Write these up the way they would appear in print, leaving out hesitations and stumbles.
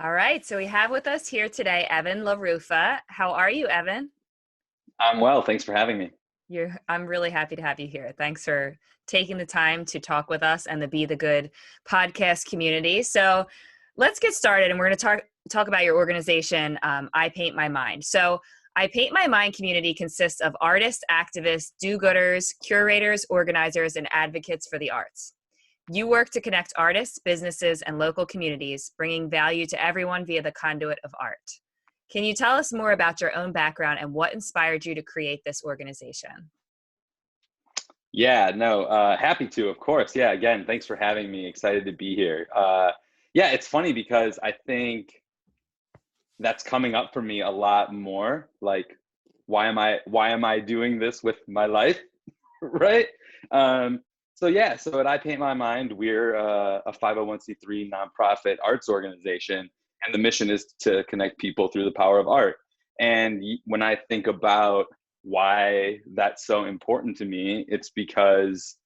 All right, so we have with us here today Evan LaRuffa. How are you, Evan? I'm well. Thanks for having me. I'm really happy to have you here. Thanks for taking the time to talk with us and the Be the Good podcast community. So let's get started, and we're going to talk about your organization, I Paint My Mind. So I Paint My Mind community consists of artists, activists, do-gooders, curators, organizers, and advocates for the arts. You work to connect artists, businesses, and local communities, bringing value to everyone via the conduit of art. Can you tell us more about your own background and what inspired you to create this organization? Yeah, no, happy to, of course. Yeah, again, thanks for having me. Excited to be here. Yeah, it's funny because I think that's coming up for me a lot more. Like, why am I doing this with my life? Right? So at I Paint My Mind, we're a 501c3 nonprofit arts organization, and the mission is to connect people through the power of art. And when I think about why that's so important to me, it's because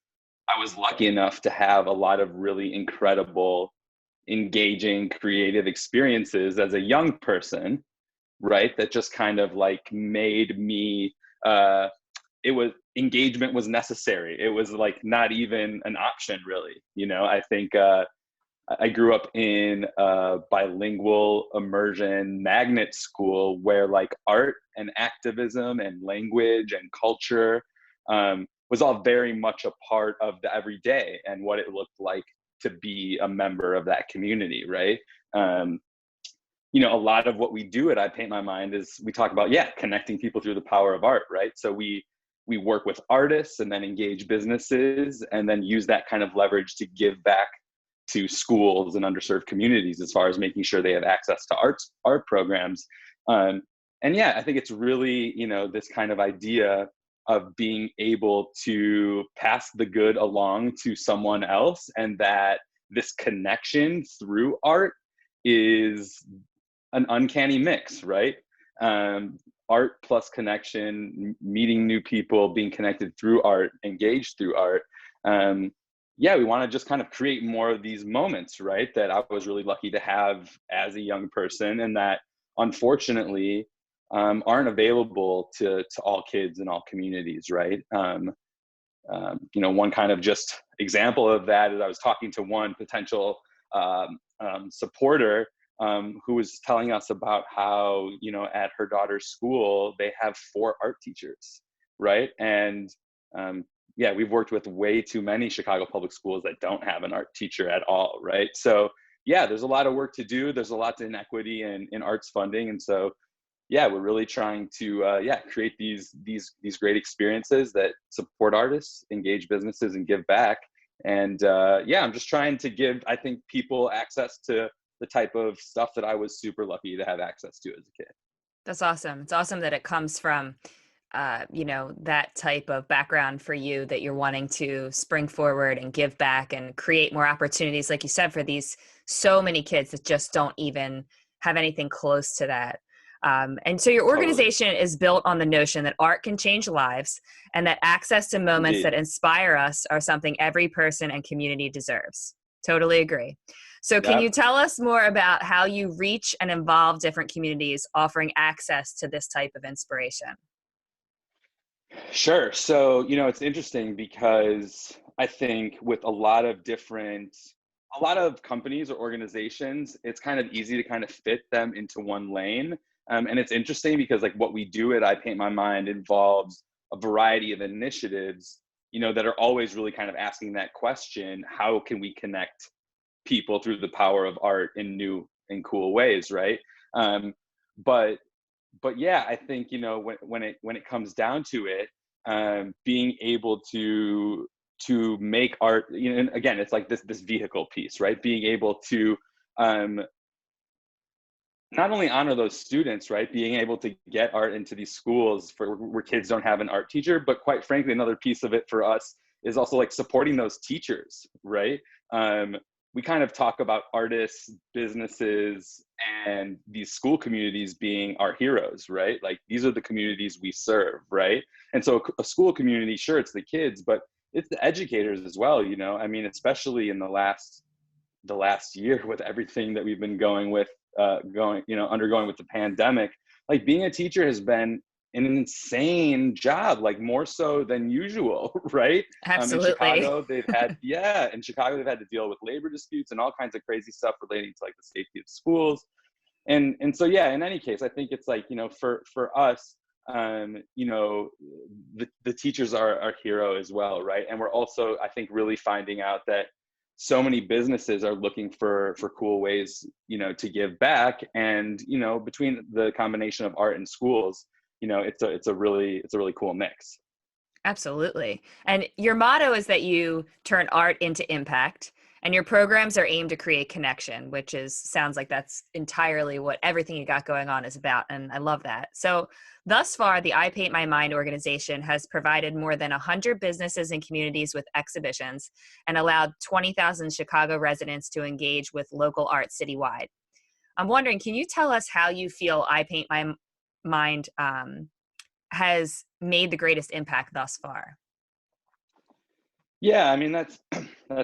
I was lucky enough to have a lot of really incredible, engaging, creative experiences as a young person, right? That just kind of like made me it was engagement was necessary. It was like not even an option, really. I think I grew up in a bilingual immersion magnet school where like art and activism and language and culture was all very much a part of the everyday and what it looked like to be a member of that community, right? Um, a lot of what we do at I Paint My Mind is we talk about, yeah, connecting people through the power of art, right? So we work with artists and then engage businesses and then use that kind of leverage to give back to schools and underserved communities as far as making sure they have access to art programs. And yeah, I think it's really, this kind of idea of being able to pass the good along to someone else, and that this connection through art is an uncanny mix, right? Art plus connection, meeting new people, being connected through art, engaged through art. Yeah, we want to just kind of create more of these moments, right? That I was really lucky to have as a young person, and that unfortunately aren't available to all kids in all communities, right? One kind of just example of that is I was talking to one potential supporter who was telling us about how, at her daughter's school, they have 4 art teachers, right? And yeah, we've worked with way too many Chicago public schools that don't have an art teacher at all, right? So yeah, there's a lot of work to do. There's a lot of inequity in arts funding. And so, yeah, we're really trying to, create these great experiences that support artists, engage businesses, and give back. And yeah, I'm just trying to give, I think, people access to the type of stuff that I was super lucky to have access to as a kid. That's awesome. It's awesome that it comes from, that type of background for you, that you're wanting to spring forward and give back and create more opportunities, like you said, for these so many kids that just don't even have anything close to that. And so your Totally. organization is built on the notion that art can change lives and that access to moments Indeed. that inspire us are something every person and community deserves. Totally agree. So can you Yep. tell us more about how you reach and involve different communities offering access to this type of inspiration? Sure. So, it's interesting because I think with a lot of companies or organizations, it's kind of easy to kind of fit them into one lane. And it's interesting because like what we do at I Paint My Mind involves a variety of initiatives, that are always really kind of asking that question: how can we connect people through the power of art in new and cool ways, right? Um, but but yeah, I think when it comes down to it, being able to make art, and again, it's like this vehicle piece, right? Being able to um, not only honor those students, right? Being able to get art into these schools for where kids don't have an art teacher, but quite frankly, another piece of it for us is also like supporting those teachers, right? Um, we kind of talk about artists, businesses, and these school communities being our heroes, right? Like these are the communities we serve, right? And so a school community, sure, it's the kids, but it's the educators as well, I mean, especially in the last year with everything that we've been going with undergoing with the pandemic, like being a teacher has been an insane job, like more so than usual, right? In Absolutely. Chicago, in Chicago, they've had to deal with labor disputes and all kinds of crazy stuff relating to like the safety of schools. And so, yeah, in any case, I think it's like, for us, the teachers are our hero as well, right? And we're also, I think, really finding out that so many businesses are looking for cool ways, to give back. And, between the combination of art and schools, it's a really cool mix. Absolutely. And your motto is that you turn art into impact, and your programs are aimed to create connection, which sounds like that's entirely what everything you got going on is about. And I love that. So thus far, the I Paint My Mind organization has provided more than 100 businesses and communities with exhibitions and allowed 20,000 Chicago residents to engage with local art citywide. I'm wondering, can you tell us how you feel I Paint My Mind has made the greatest impact thus far? Yeah, I mean, that's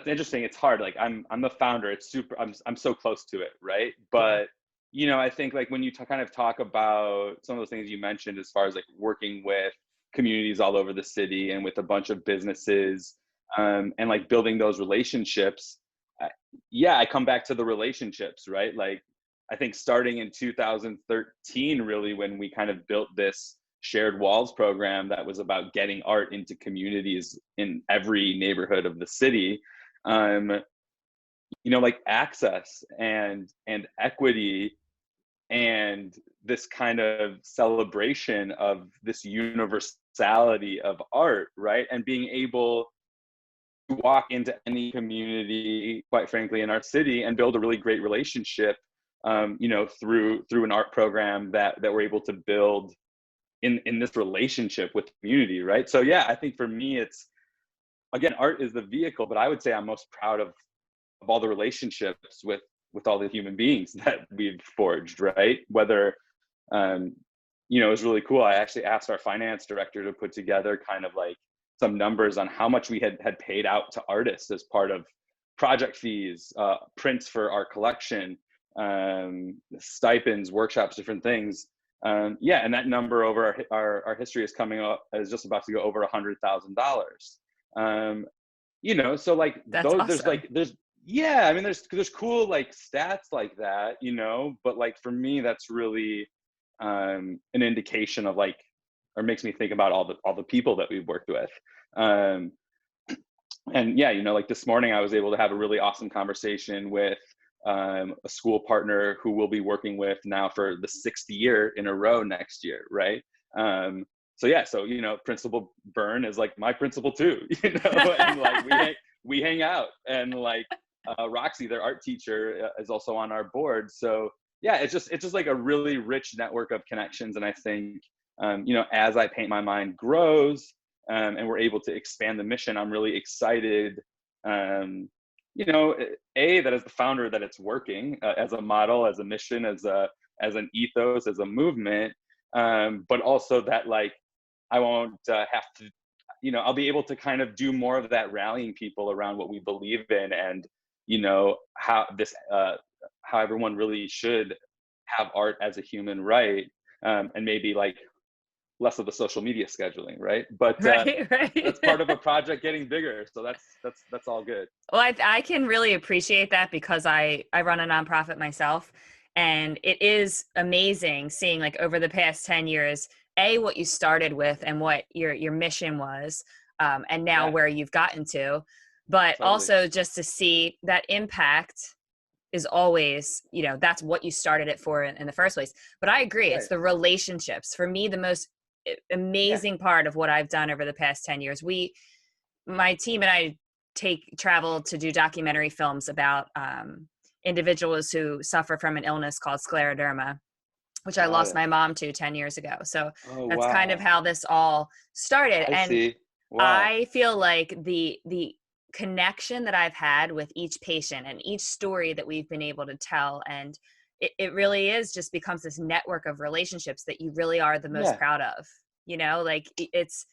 interesting. It's hard. Like I'm the founder. It's super. I'm so close to it, right? Yeah. But I think like when you kind of talk about some of those things you mentioned, as far as like working with communities all over the city and with a bunch of businesses, and like building those relationships. Yeah, I come back to the relationships, right? Like I think starting in 2013, really, when we kind of built this shared walls program that was about getting art into communities in every neighborhood of the city, like access and equity and this kind of celebration of this universality of art, right? And being able to walk into any community, quite frankly, in our city and build a really great relationship, through an art program that we're able to build in this relationship with the community, right? So yeah, I think for me, it's, again, art is the vehicle, but I would say I'm most proud of all the relationships with all the human beings that we've forged, right? Whether it was really cool. I actually asked our finance director to put together kind of like some numbers on how much we had paid out to artists as part of project fees, prints for our collection, stipends, workshops, different things. And that number over our history is coming up, is just about to go over $100,000. So like That's those, awesome. yeah, I mean, there's cool like stats like that, but like for me, that's really an indication of like, or makes me think about all the people that we've worked with. Um, and yeah, like this morning I was able to have a really awesome conversation with a school partner who we'll be working with now for the 6th year in a row next year, right? So yeah, so Principal Byrne is like my principal too, and like we hang out, and like Roxy, their art teacher, is also on our board. So yeah, it's just like a really rich network of connections, and I think as I Paint My Mind grows, and we're able to expand the mission, I'm really excited. That as the founder, that it's working as a model, as a mission, as an ethos, as a movement, but also that like I won't have to, I'll be able to kind of do more of that rallying people around what we believe in, and how everyone really should have art as a human right, and maybe like less of the social media scheduling, right? But Right, right. that's part of a project getting bigger, so that's all good. Well, I can really appreciate that because I run a nonprofit myself, and it is amazing seeing like over the past 10 years, what you started with and what your mission was, and now Yeah, where you've gotten to, but totally. also just to see that impact is always, that's what you started it for in the first place. But I agree, it's Right. the relationships. For me, the most Yeah. amazing part of what I've done over the past 10 years, my team and I travel to do documentary films about individuals who suffer from an illness called scleroderma, which I Got lost it. my mom to 10 years ago. So Oh, that's kind of wow. how this all started. I And see. Wow. I feel like the connection that I've had with each patient and each story that we've been able to tell, and it really is just becomes this network of relationships that you really are the most Yeah. proud of. Like it's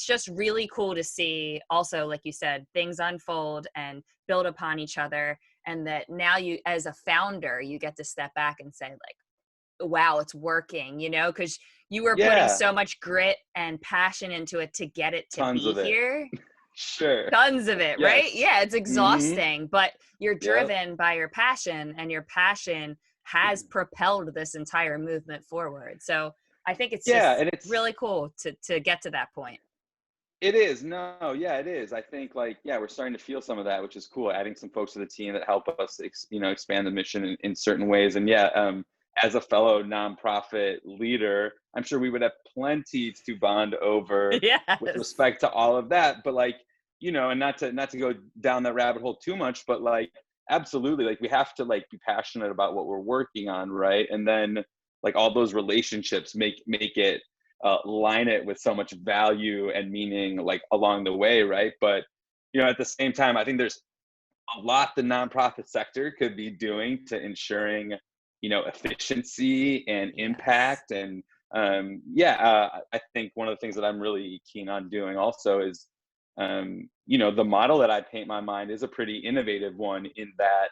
just really cool to see also, like you said, things unfold and build upon each other. and that now you, as a founder, you get to step back and say like, wow, it's working, you know, because you were putting Yeah, so much grit and passion into it to get it to tons be of it. here. Sure. Tons of it, right? Yes. Yeah, it's Mm-hmm. exhausting, but you're Yep. driven by your passion, and your passion has propelled this entire movement forward. So I think it's Yeah, just and it's really cool to get to that point. it is. No, yeah, it is. I think like yeah, we're starting to feel some of that, which is cool. Adding some folks to the team that help us, expand the mission in certain ways. And yeah, as a fellow nonprofit leader, I'm sure we would have plenty to bond over with Yes. respect to all of that. But like, and not to go down that rabbit hole too much, but like, absolutely, like we have to like be passionate about what we're working on, right? And then like all those relationships make it line it with so much value and meaning like along the way, right? But at the same time, I think there's a lot the nonprofit sector could be doing to ensuring efficiency and Yes. impact. And I think one of the things that I'm really keen on doing also is the model that I paint my mind is a pretty innovative one in that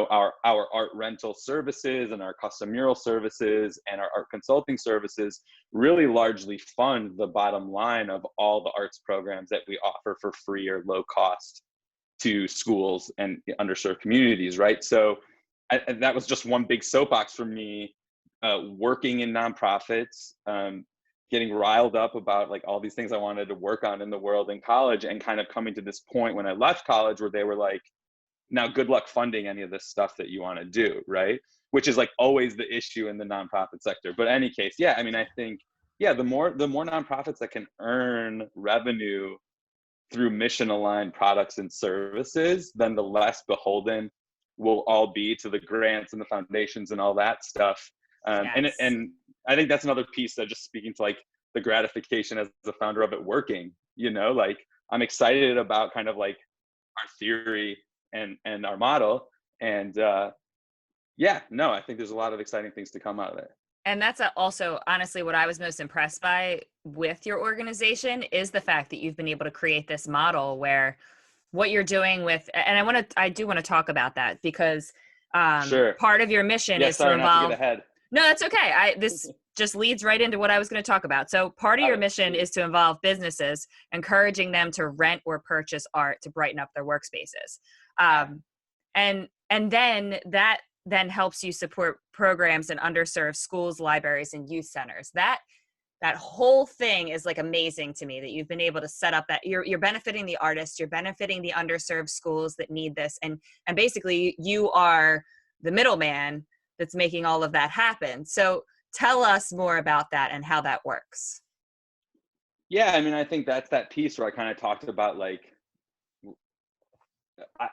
our art rental services and our custom mural services and our art consulting services really largely fund the bottom line of all the arts programs that we offer for free or low cost to schools and underserved communities, right? So that was just one big soapbox for me, working in nonprofits, getting riled up about like all these things I wanted to work on in the world in college, and kind of coming to this point when I left college where they were like, now good luck funding any of this stuff that you want to do, right? Which is like always the issue in the nonprofit sector. But in any case, yeah, I mean, I think, yeah, the more nonprofits that can earn revenue through mission aligned products and services, then the less beholden we'll all be to the grants and the foundations and all that stuff. And Yes. and I think that's another piece that, just speaking to like the gratification as the founder of it working, like I'm excited about kind of like our theory and our model. And yeah, no, I think there's a lot of exciting things to come out of it. And that's also honestly what I was most impressed by with your organization is the fact that you've been able to create this model where what you're doing with, and I do want to talk about that because Sure. part of your mission Yeah, is to sorry not to get involve, ahead. no, that's okay. This just leads right into what I was going to talk about. So part of Got your it. mission Sweet. is to involve businesses, encouraging them to rent or purchase art to brighten up their workspaces. Yeah. And then that then helps you support programs in underserved schools, libraries, and youth centers. That whole thing is like amazing to me that you've been able to set up that you're benefiting the artists, you're benefiting the underserved schools that need this, and basically you are the middleman that's making all of that happen. So tell us more about that and how that works. Yeah, I mean, I think that's that piece where I kind of talked about like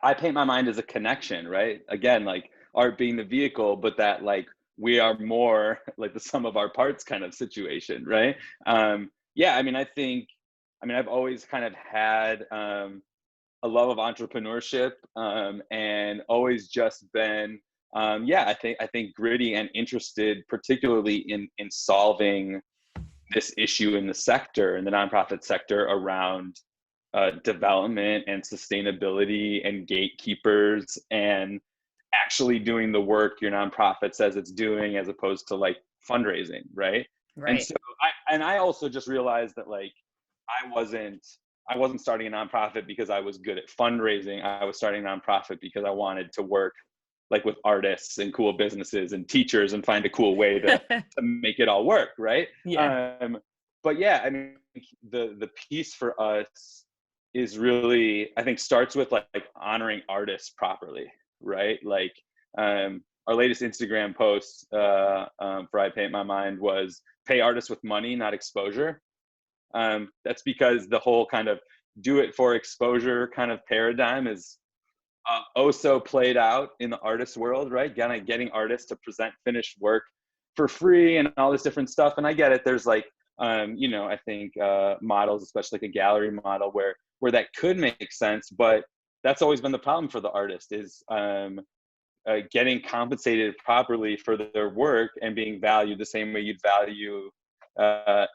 I paint my mind as a connection, right? Again, like art being the vehicle, but that like we are more like the sum of our parts kind of situation, right? Yeah, I mean, I've always kind of had a love of entrepreneurship, and always just been, yeah, I think gritty and interested, particularly in solving this issue in the sector, in the nonprofit sector, around development and sustainability and gatekeepers, and actually doing the work your nonprofit says it's doing, as opposed to like fundraising, right? And Right. so I also just realized that like I wasn't I wasn't starting a nonprofit because I was good at fundraising. I was starting a nonprofit because I wanted to work like with artists and cool businesses and teachers and find a cool way to make it all work, right? Yeah. But yeah, I mean, the piece for us is really, I think, starts with like honoring artists properly, right? Like our latest Instagram post for I Paint My Mind was pay artists with money, not exposure. That's because the whole kind of do it for exposure kind of paradigm is oh so played out in the artist world, right? Kind of getting artists to present finished work for free and all this different stuff. And I get it. There's like, I think models, especially like a gallery model, where that could make sense, but that's always been the problem for the artist is getting compensated properly for their work and being valued the same way you'd value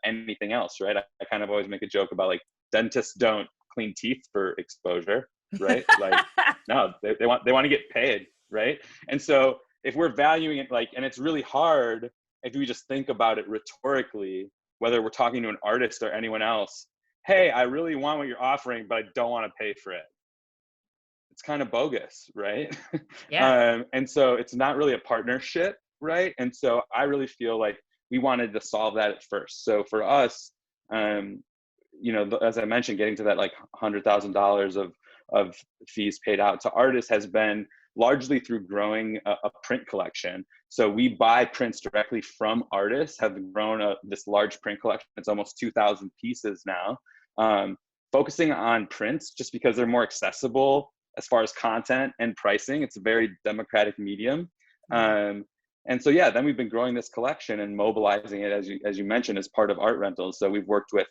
anything else, right? I kind of always make a joke about like dentists don't clean teeth for exposure, right? Like, no, they want to get paid, right? And so if we're valuing it, like, and it's really hard if we just think about it rhetorically, whether we're talking to an artist or anyone else, hey, I really want what you're offering, but I don't want to pay for it. It's kind of bogus, right? Yeah. And so it's not really a partnership, right? And so I really feel like we wanted to solve that at first. So for us, as I mentioned, getting to that like $100,000 of fees paid out to artists has been largely through growing a print collection. So we buy prints directly from artists, have grown this large print collection. It's almost 2,000 pieces now. Focusing on prints just because they're more accessible as far as content and pricing. It's a very democratic medium. And so, yeah, then we've been growing this collection and mobilizing it, as you mentioned, as part of art rentals. So we've worked with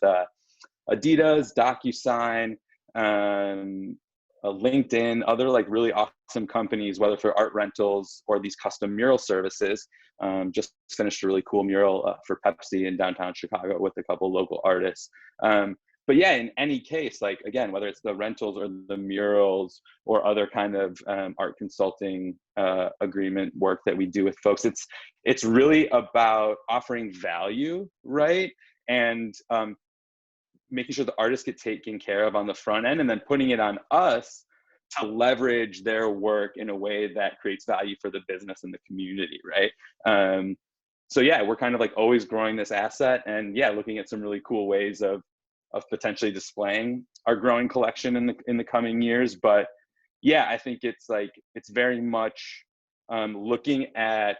Adidas, DocuSign, LinkedIn, other like really awesome companies, whether for art rentals or these custom mural services. Just finished a really cool mural for Pepsi in downtown Chicago with a couple local artists. But yeah, in any case, like, again, whether it's the rentals or the murals or other kind of art consulting agreement work that we do with folks, it's really about offering value, right? And making sure the artists get taken care of on the front end, and then putting it on us to leverage their work in a way that creates value for the business and the community, right? So yeah, we're kind of like always growing this asset, and yeah, looking at some really cool ways of potentially displaying our growing collection in the coming years. But yeah, I think it's very much looking at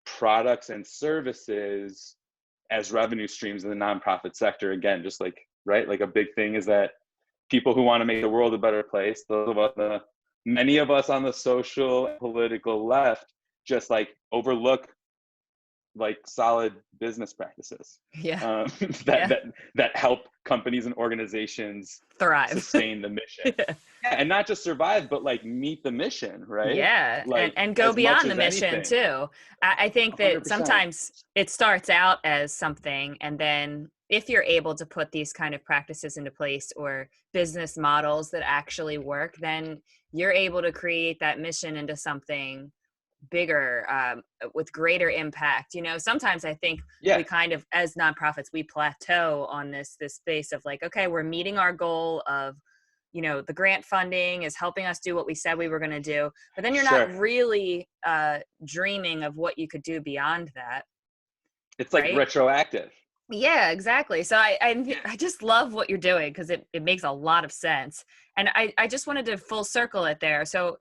products and services as revenue streams in the nonprofit sector. Again, just like, right, like a big thing is that people who want to make the world a better place, many of us on the social and political left, just like overlook like solid business practices that help companies and organizations thrive, sustain the mission. And not just survive, but like meet the mission, right? Yeah, like, and go beyond the mission anything. too. I think that 100%. sometimes it starts out as something, and then if you're able to put these kind of practices into place or business models that actually work, then you're able to create that mission into something bigger, with greater impact. Sometimes I think we kind of, as nonprofits, we plateau on this space of like, okay, we're meeting our goal of, the grant funding is helping us do what we said we were going to do, but then you're not really dreaming of what you could do beyond that. It's like retroactive. Yeah, exactly. So I just love what you're doing, because it makes a lot of sense. And I just wanted to full circle it there. So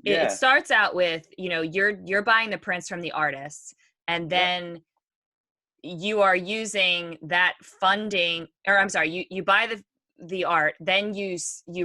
it starts out with, you're buying the prints from the artists, and then you are using that funding, or I'm sorry, you buy the art, then you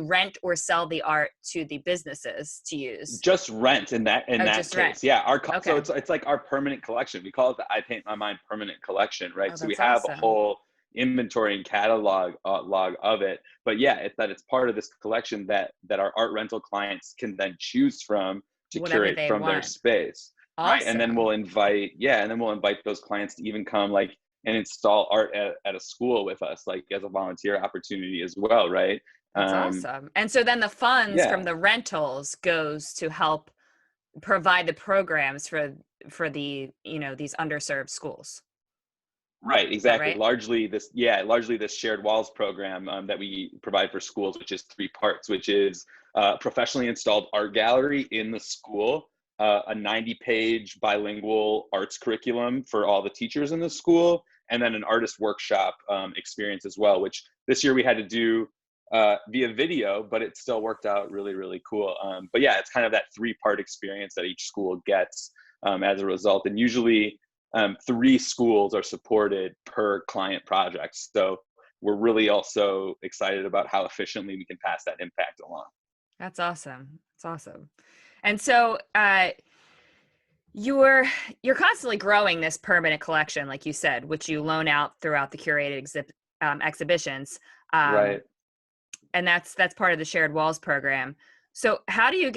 rent or sell the art to the businesses to use. Just rent in that case. Rent. Yeah, so it's like our permanent collection. We call it the I Paint My Mind permanent collection, right? So we have a whole inventory and catalog log of it. But yeah, it's part of this collection that our art rental clients can then choose from to curate from their space. Awesome. Right? And then we'll invite those clients to even come like and install art at a school with us, like as a volunteer opportunity as well, right? That's awesome. And so then the funds from the rentals goes to help provide the programs for the, these underserved schools. Right, exactly. Right? Largely this shared walls program that we provide for schools, which is 3 parts, which is a professionally installed art gallery in the school, a 90-page bilingual arts curriculum for all the teachers in the school, and then an artist workshop experience as well, which this year we had to do via video, but it still worked out really, really cool. But yeah, it's kind of that 3-part experience that each school gets as a result. And usually 3 schools are supported per client project. So we're really also excited about how efficiently we can pass that impact along. That's awesome. That's awesome. And so you're constantly growing this permanent collection, like you said, which you loan out throughout the curated exhibitions. Right. And that's part of the Shared Walls program. So how do you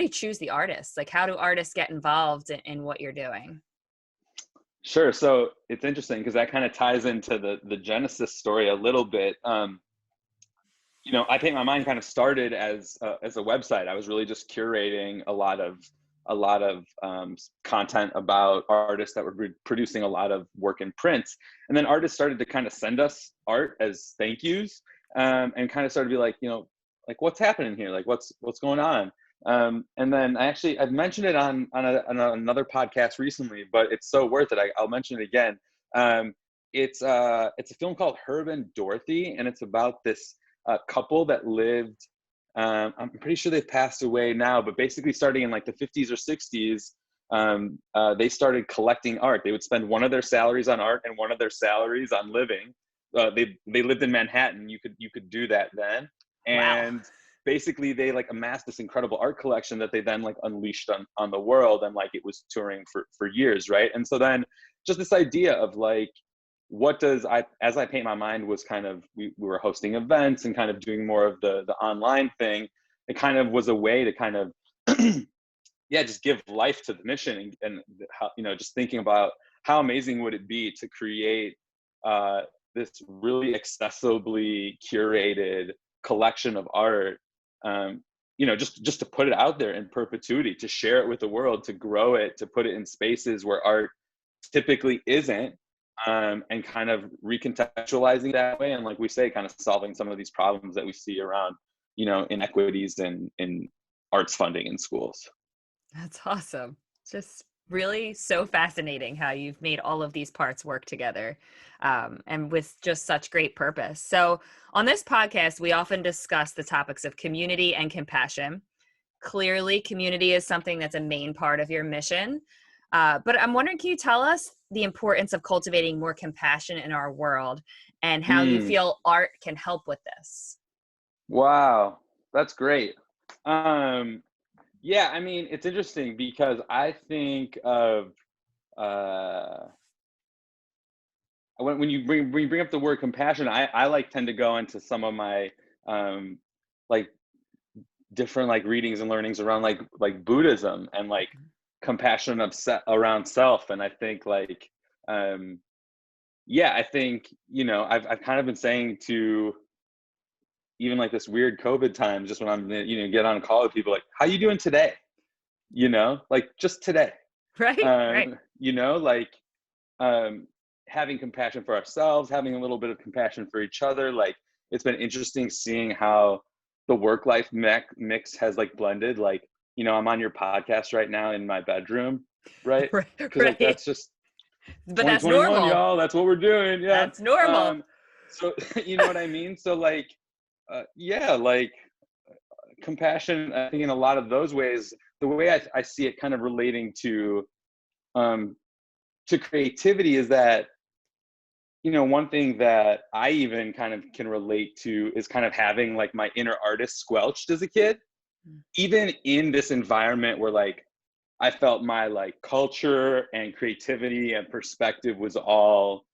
choose the artists? Like, how do artists get involved in what you're doing? Sure. So it's interesting because that kind of ties into the Genesis story a little bit. I Paint My Mind kind of started as a website. I was really just curating a lot of content about artists that were producing a lot of work in prints, and then artists started to kind of send us art as thank yous, and kind of started to be like, like what's happening here, like what's going on. And then I've mentioned it on another podcast recently, but it's so worth it. I'll mention it again. It's a film called Herb and Dorothy, and it's about this couple that lived. I'm pretty sure they've passed away now, but basically starting in like the 50s or 60s, they started collecting art. They would spend one of their salaries on art and one of their salaries on living. They lived in Manhattan. You could do that then, Wow. and basically they like amassed this incredible art collection that they then like unleashed on the world, and like it was touring for years, right? And so then just this idea of like, what does As I Paint My Mind was kind of, we were hosting events and kind of doing more of the online thing. It kind of was a way to kind of yeah, just give life to the mission, and how, just thinking about how amazing would it be to create this really accessibly curated collection of art, just to put it out there in perpetuity, to share it with the world, to grow it, to put it in spaces where art typically isn't, and kind of recontextualizing that way, and like we say, kind of solving some of these problems that we see around, inequities in arts funding in schools. That's awesome. Just really so fascinating how you've made all of these parts work together, and with just such great purpose. So, on this podcast, we often discuss the topics of community and compassion. Clearly, community is something that's a main part of your mission. But I'm wondering, can you tell us the importance of cultivating more compassion in our world and how you Mm, feel art can help with this? wow, that's great. Um, yeah, I mean, it's interesting because I think of uh, when you bring up the word compassion, I like tend to go into some of my um, like different like readings and learnings around like Buddhism and like compassion around self. And I think like um, yeah, I think I've kind of been saying to even like this weird COVID time, just when I'm get on a call with people, like, how you doing today? Like just today. Right, right. Like um, having compassion for ourselves, having a little bit of compassion for each other. Like it's been interesting seeing how the work life mix has like blended. Like, I'm on your podcast right now in my bedroom, right? Right, Because like right. that's just But that's 2021, normal. y'all. That's what we're doing. Yeah. That's normal. So you know what I mean? So like, yeah, like compassion, I think in a lot of those ways, the way I see it kind of relating um, to creativity is that, one thing that I even kind of can relate to is kind of having like my inner artist squelched as a kid, even in this environment where like I felt my like culture and creativity and perspective was all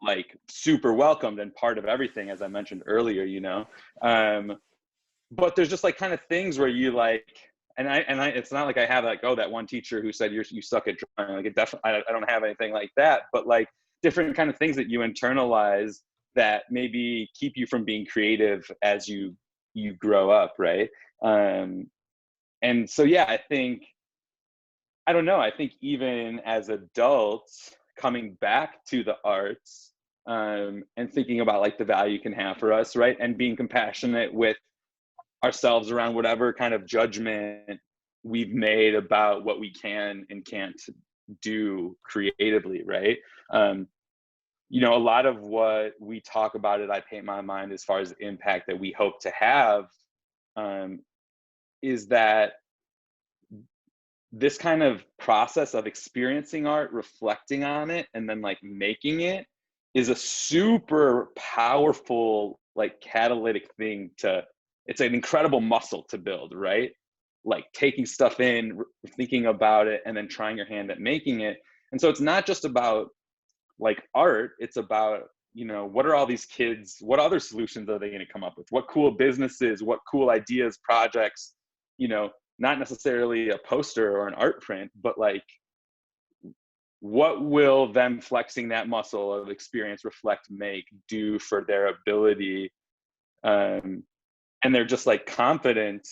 like super welcomed and part of everything, as I mentioned earlier, um, but there's just like kind of things where you like, and I it's not like I have like, oh, that one teacher who said you suck at drawing. Like it definitely, I don't have anything like that, but like different kind of things that you internalize that maybe keep you from being creative as you grow up, right? um and so yeah, I don't know, I think even as adults coming back to the arts, and thinking about like the value it can have for us, right, and being compassionate with ourselves around whatever kind of judgment we've made about what we can and can't do creatively, right? um, a lot of what we talk about at I Paint My Mind as far as the impact that we hope to have, um, is that this kind of process of experiencing art, reflecting on it, and then like making it is a super powerful like catalytic thing to, it's an incredible muscle to build, right? Like taking stuff in, thinking about it, and then trying your hand at making it. And so it's not just about like art, it's about, what are all these kids, what other solutions are they going to come up with, what cool businesses, what cool ideas, projects, you know not necessarily a poster or an art print, but like what will them flexing that muscle of experience, reflect, make do for their ability, um, and they're just like confident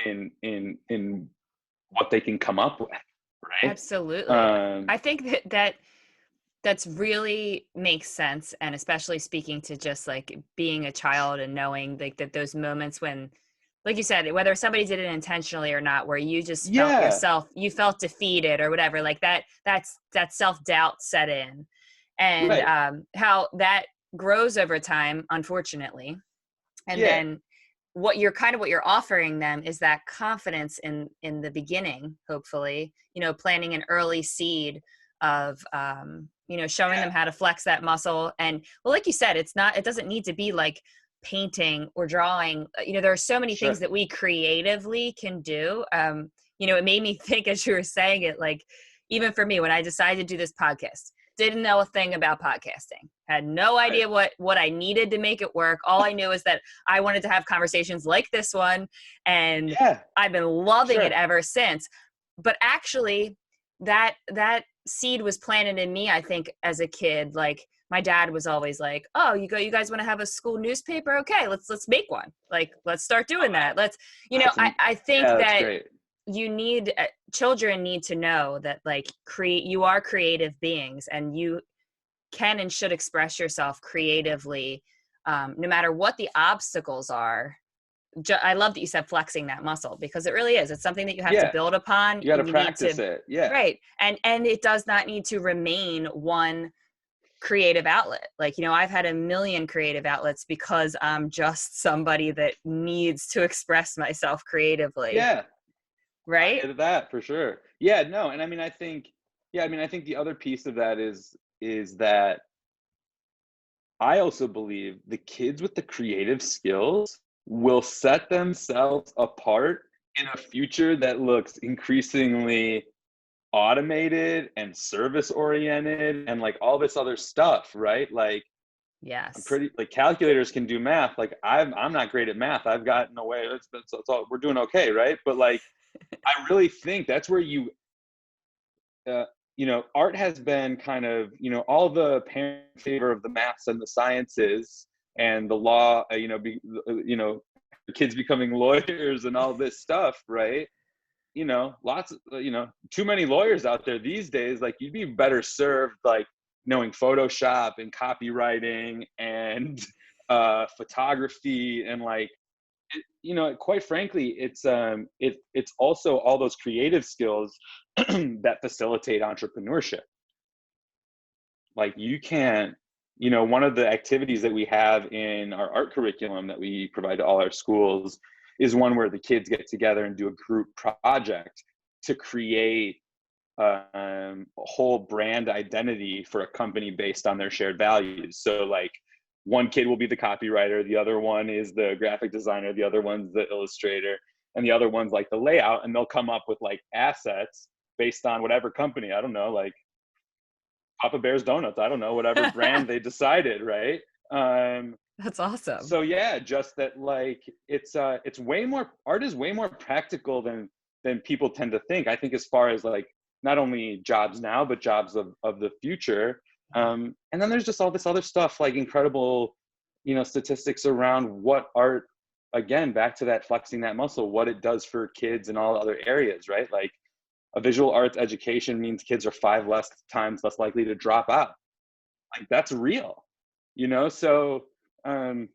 in what they can come up with, right? Absolutely. I think that's really makes sense, and especially speaking to just like being a child and knowing like that those moments when, like you said, whether somebody did it intentionally or not, where you just felt Yeah, yourself, you felt defeated or whatever, like that's that self-doubt set in, and right. how that grows over time, unfortunately. And Yeah, then what you're offering them is that confidence in the beginning, hopefully, planting an early seed of showing them yeah, how to flex that muscle. And well, like you said, it doesn't need to be like painting or drawing. There are so many things sure. that we creatively can do. It made me think as you were saying it, like even for me when I decided to do this podcast, didn't know a thing about podcasting, had no Right. idea what I needed to make it work. All I knew is that I wanted to have conversations like this one, and Yeah, I've been loving it sure. ever since. But actually, that seed was planted in me, I think, as a kid. Like my dad was always like, "Oh, you guys want to have a school newspaper? Okay, let's make one. Like let's start Oh, doing that. Let's." that's I think yeah, that's that great. children need to know that like you are creative beings, and you can and should express yourself creatively, no matter what the obstacles are. I love that you said flexing that muscle, because it really is. It's something that you have to Yeah, build upon, you got to and you need to, practice it. Yeah, right. And it does not need to remain one creative outlet. Like, I've had a million creative outlets because I'm just somebody that needs to express myself creatively. yeah. I Right? get that for sure. Yeah, no, and I mean, I think, yeah, I mean, I think the other piece of that is that I also believe the kids with the creative skills will set themselves apart in a future that looks increasingly automated and service oriented and like all this other stuff, right? Like I'm Yes. pretty like calculators can do math. Like I'm not great at math. I've gotten away. That's all, we're doing okay, right? But like I really think that's where uh, art has been kind of, all the parent favor of the maths and the sciences and the law, kids becoming lawyers and all this stuff, right? Lots of, too many lawyers out there these days. Like you'd be better served, like knowing Photoshop and copywriting and photography and like, quite frankly, it's also all those creative skills that facilitate entrepreneurship. Like you can't, one of the activities that we have in our art curriculum that we provide to all our schools is one where the kids get together and do a group project to create a whole brand identity for a company based on their shared values. So like one kid will be the copywriter, the other one is the graphic designer, the other one's the illustrator, and the other one's like the layout, and they'll come up with like assets based on whatever company, I don't know, like Papa Bear's Donuts, I don't know, whatever brand they decided, right? Um, That's awesome. so yeah, just that like it's way more, art is way more practical than people tend to think. I think as far as like not only jobs now, but jobs of the future. And then there's just all this other stuff, like incredible, statistics around what art, again, back to that flexing that muscle, what it does for kids in all other areas, right? Like a visual arts education means kids are 5 times less likely to drop out. Like that's real, so um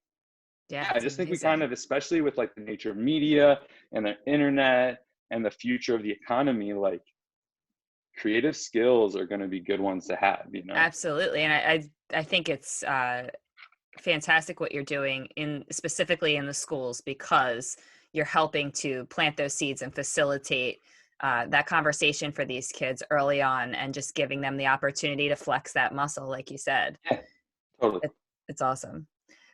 Yeah, yeah, I it's just think we kind amazing. of, especially with like the nature of media and the internet and the future of the economy, like creative skills are going to be good ones to have. Absolutely. And I think it's fantastic what you're doing in specifically in the schools, because you're helping to plant those seeds and facilitate that conversation for these kids early on, and just giving them the opportunity to flex that muscle, like you said. Yeah, totally. it, it's awesome.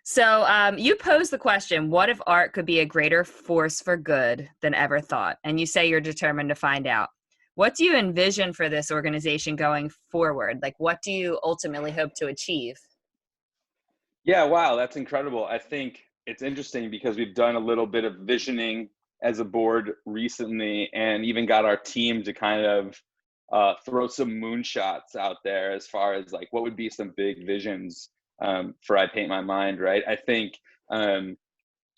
So you posed the question, what if art could be a greater force for good than ever thought? And you say you're determined to find out. What do you envision for this organization going forward? Like, what do you ultimately hope to achieve? Yeah, wow, that's incredible. I think it's interesting because we've done a little bit of visioning as a board recently and even got our team to kind of throw some moonshots out there as far as like what would be some big visions for I Paint My Mind, right? I think,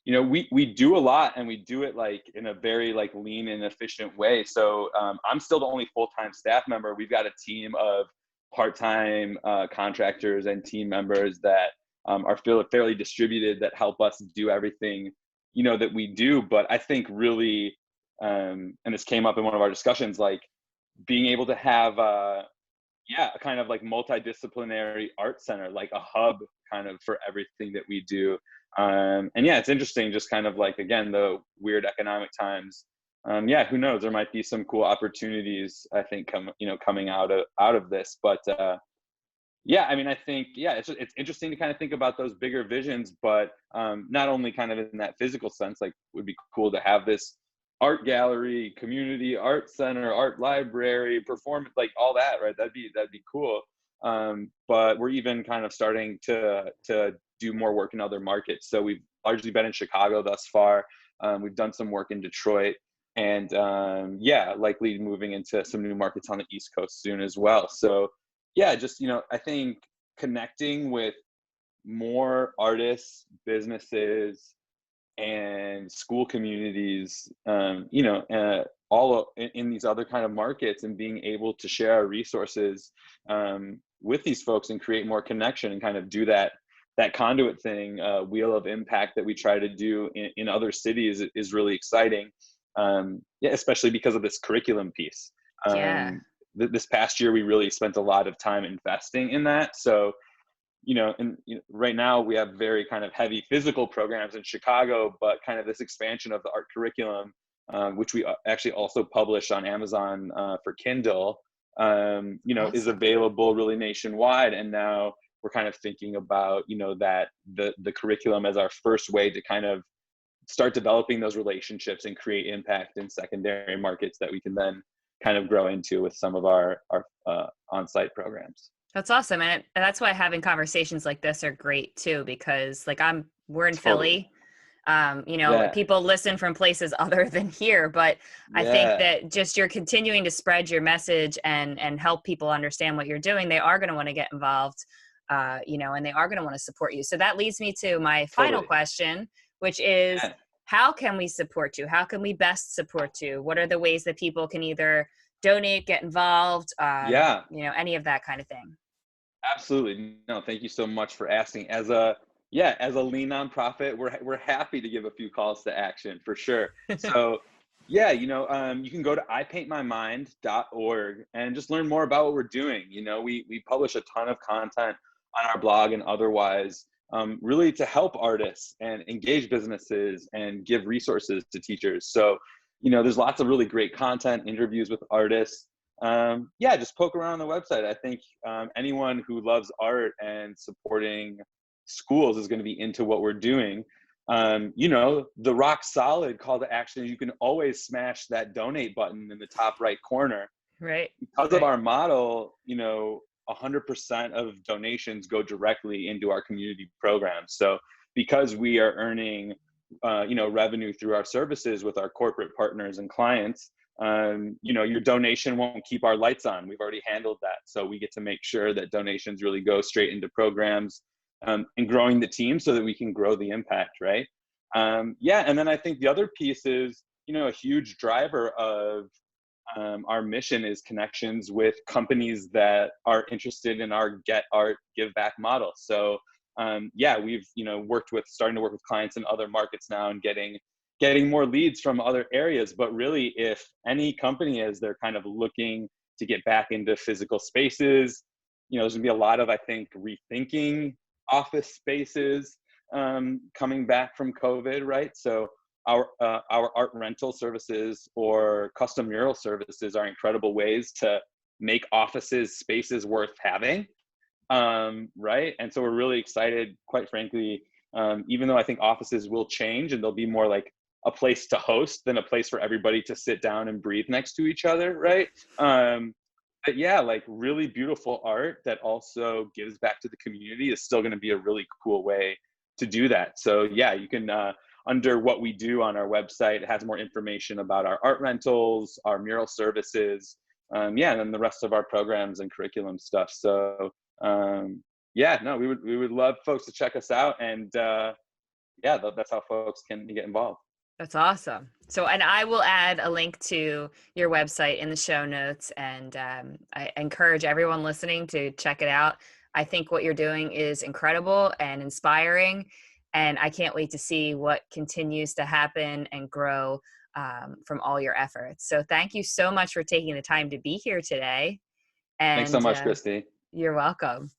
we do a lot, and we do it like in a very like lean and efficient way. So I'm still the only full-time staff member. We've got a team of part-time contractors and team members that are fairly distributed, that help us do everything, that we do. But I think really, and this came up in one of our discussions, like being able to have a kind of like multidisciplinary art center, like a hub kind of for everything that we do. And yeah, it's interesting, just kind of like, again, the weird economic times. Who knows? There might be some cool opportunities, I think, coming out of this. But I mean, I think, it's interesting to kind of think about those bigger visions, but not only kind of in that physical sense, like it would be cool to have this art gallery, community art center, art library, performance, like all that, right? That'd be cool. But we're even kind of starting to do more work in other markets. So we've largely been in Chicago thus far. We've done some work in Detroit, and likely moving into some new markets on the East Coast soon as well. So just, I think connecting with more artists, businesses, and school communities, all in these other kind of markets, and being able to share our resources with these folks and create more connection, and kind of do that conduit thing, wheel of impact that we try to do in other cities is really exciting. Especially because of this curriculum piece. This past year, we really spent a lot of time investing in that. So, right now we have very kind of heavy physical programs in Chicago, but kind of this expansion of the art curriculum, which we actually also publish on Amazon for Kindle, awesome. Is available really nationwide. And now we're kind of thinking about, that the curriculum as our first way to kind of start developing those relationships and create impact in secondary markets that we can then kind of grow into with some of our on-site programs. That's awesome. And that's why having conversations like this are great too, because like we're in Philly, people listen from places other than here, but I think that just you're continuing to spread your message and help people understand what you're doing. They are going to want to get involved, and they are going to want to support you. So that leads me to my final question, which is, how can we support you? How can we best support you? What are the ways that people can either donate, get involved, any of that kind of thing? Absolutely. No, thank you so much for asking. As a lean nonprofit, we're happy to give a few calls to action for sure. So you can go to ipaintmymind.org and just learn more about what we're doing. We publish a ton of content on our blog and otherwise, really to help artists and engage businesses and give resources to teachers. So, there's lots of really great content, interviews with artists. Just poke around on the website. I think anyone who loves art and supporting schools is going to be into what we're doing. The rock solid call to action, you can always smash that donate button in the top right corner. Right. Because of our model, 100% of donations go directly into our community programs. So because we are earning, revenue through our services with our corporate partners and clients, your donation won't keep our lights on. We've already handled that. So we get to make sure that donations really go straight into programs, and growing the team so that we can grow the impact, right? And then I think the other piece is, a huge driver of our mission is connections with companies that are interested in our Get Art, Give Back model. So we've starting to work with clients in other markets now and getting more leads from other areas. But really, if any company is, they're kind of looking to get back into physical spaces, there's gonna be a lot of, I think, rethinking office spaces coming back from COVID, right? So our art rental services or custom mural services are incredible ways to make offices spaces worth having, right? And so we're really excited, quite frankly, even though I think offices will change and they'll be more like a place to host than a place for everybody to sit down and breathe next to each other, right? But like really beautiful art that also gives back to the community is still going to be a really cool way to do that. So you can, under what we do on our website, it has more information about our art rentals, our mural services, and then the rest of our programs and curriculum stuff. So we would love folks to check us out, and yeah, that's how folks can get involved. That's awesome. So, and I will add a link to your website in the show notes, and I encourage everyone listening to check it out. I think what you're doing is incredible and inspiring, and I can't wait to see what continues to happen and grow from all your efforts. So, thank you so much for taking the time to be here today, Thanks so and much, Christy. you're welcome.